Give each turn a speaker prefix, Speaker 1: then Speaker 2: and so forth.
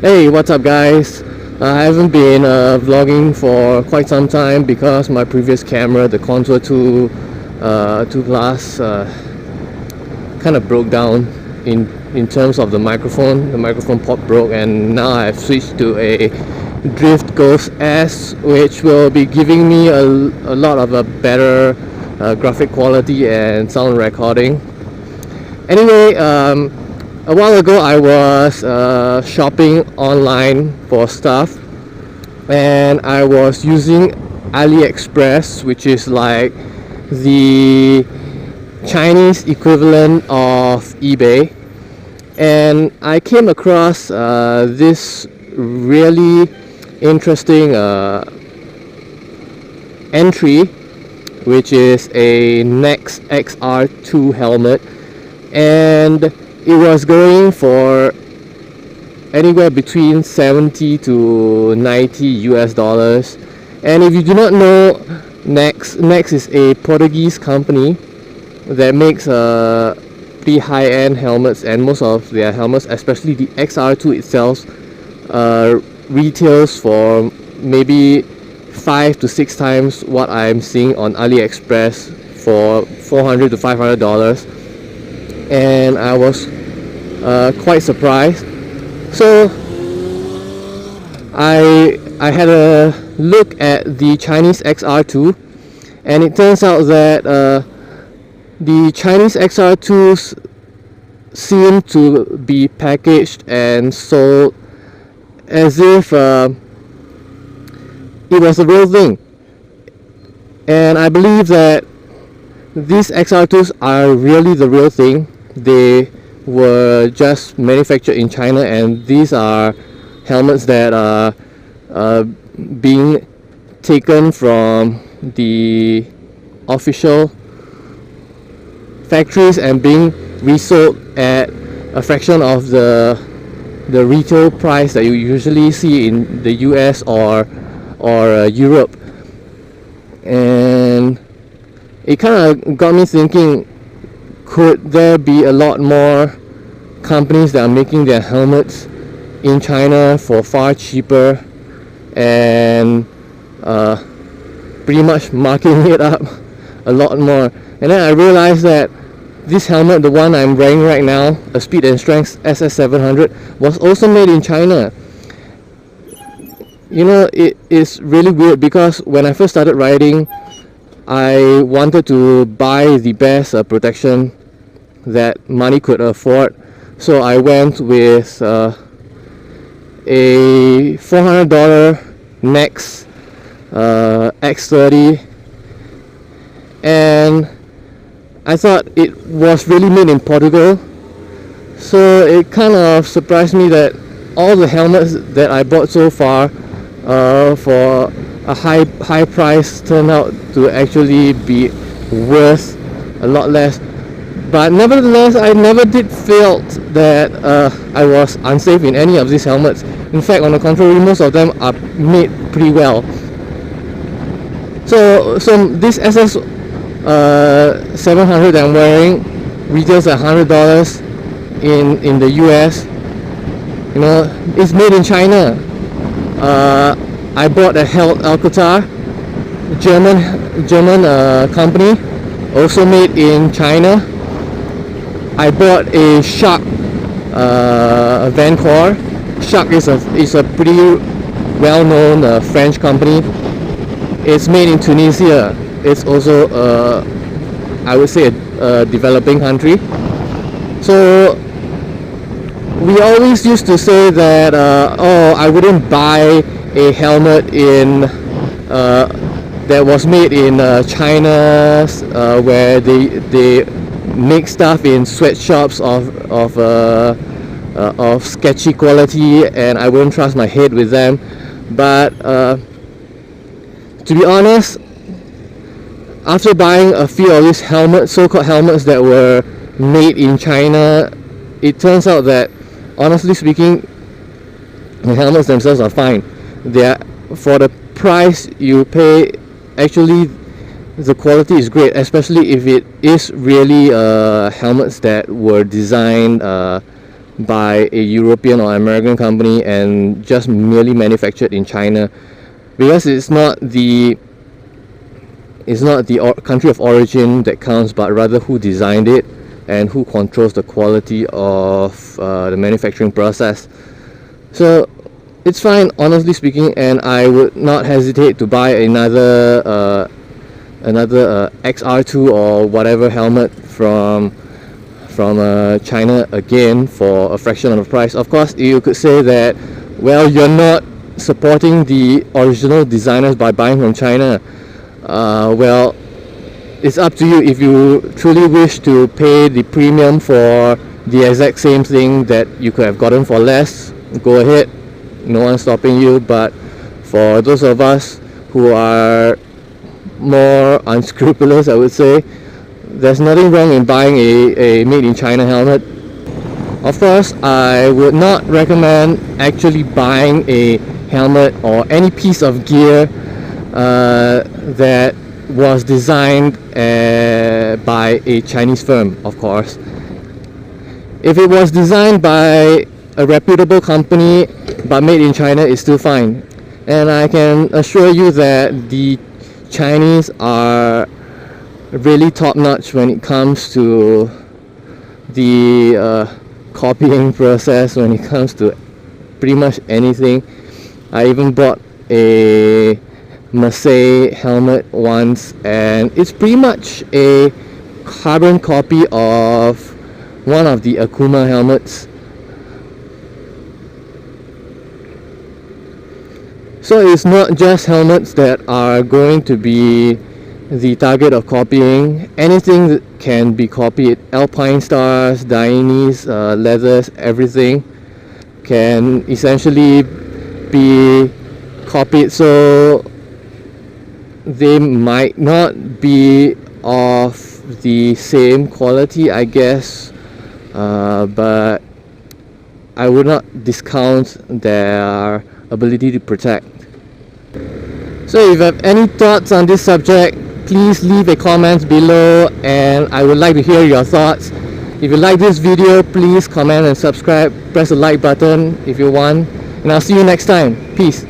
Speaker 1: Hey, what's up guys? I haven't been vlogging for quite some time because my previous camera, the Contour 2 2 Plus, kind of broke down in terms of the microphone. The microphone pop broke, and now I've switched to a Drift Ghost S, which will be giving me a lot of a better graphic quality and sound recording. Anyway, a while ago I was shopping online for stuff, and I was using Aliexpress, which is like the Chinese equivalent of eBay, and I came across this really interesting entry, which is a Nex XR2 helmet, and it was going for anywhere between 70 to 90 US dollars. And if you do not know, Nex is a Portuguese company that makes pretty high-end helmets, and most of their helmets, especially the XR2 itself, retails for maybe 5 to 6 times what I'm seeing on AliExpress for $400 to $500. And I was quite surprised. So I had a look at the Chinese XR2, and it turns out that the Chinese XR2s seem to be packaged and sold as if it was the real thing. And I believe that these XR2s are really the real thing. They were just manufactured in China, and these are helmets that are being taken from the official factories and being resold at a fraction of the retail price that you usually see in the US or Europe. And it kind of got me thinking, could there be a lot more companies that are making their helmets in China for far cheaper and pretty much marking it up a lot more? And then I realized that this helmet, the one I'm wearing right now, a Speed and Strength SS700, was also made in China. You know, it is really weird because when I first started riding, I wanted to buy the best protection that money could afford, so I went with a $400 Nex X30, and I thought it was really made in Portugal. So it kind of surprised me that all the helmets that I bought so far for a high price turned out to actually be worth a lot less. But nevertheless, I never did feel that I was unsafe in any of these helmets. In fact, on the contrary, most of them are made pretty well. So this SS700 that I'm wearing retails at $100 in the US. You know, it's made in China. I bought a Held Alcantara, German company, also made in China. I bought a Shark Vancore. Shark is a pretty well-known French company. It's made in Tunisia. It's also I would say a developing country. So we always used to say that oh, I wouldn't buy a helmet in that was made in China, where they make stuff in sweatshops of sketchy quality, and I wouldn't trust my head with them. But to be honest, after buying a few of these helmets, so-called helmets that were made in China, it turns out that, honestly speaking, the helmets themselves are fine. They are, for the price you pay, actually the quality is great, especially if it is really helmets that were designed by a European or American company and just merely manufactured in China, because it's not the country of origin that counts, but rather who designed it and who controls the quality of the manufacturing process. So it's fine, honestly speaking, and I would not hesitate to buy another XR2 or whatever helmet from China again for a fraction of the price. Of course, you could say that, well, you're not supporting the original designers by buying from China. Well, it's up to you. If you truly wish to pay the premium for the exact same thing that you could have gotten for less, go ahead, no one's stopping you. But for those of us who are more unscrupulous, I would say, there's nothing wrong in buying a made in China helmet. Of course, I would not recommend actually buying a helmet or any piece of gear that was designed by a Chinese firm, of course. If it was designed by a reputable company but made in China, it's still fine. And I can assure you that the Chinese are really top-notch when it comes to the copying process, when it comes to pretty much anything. I even bought a Marseille helmet once, and it's pretty much a carbon copy of one of the Akuma helmets. So it's not just helmets that are going to be the target of copying. Anything that can be copied, Alpine stars, Dainese leathers, everything can essentially be copied. So they might not be of the same quality, I guess, but I would not discount their ability to protect. So if you have any thoughts on this subject, please leave a comment below, and I would like to hear your thoughts. If you like this video, please comment and subscribe. Press the like button if you want, and I'll see you next time. Peace.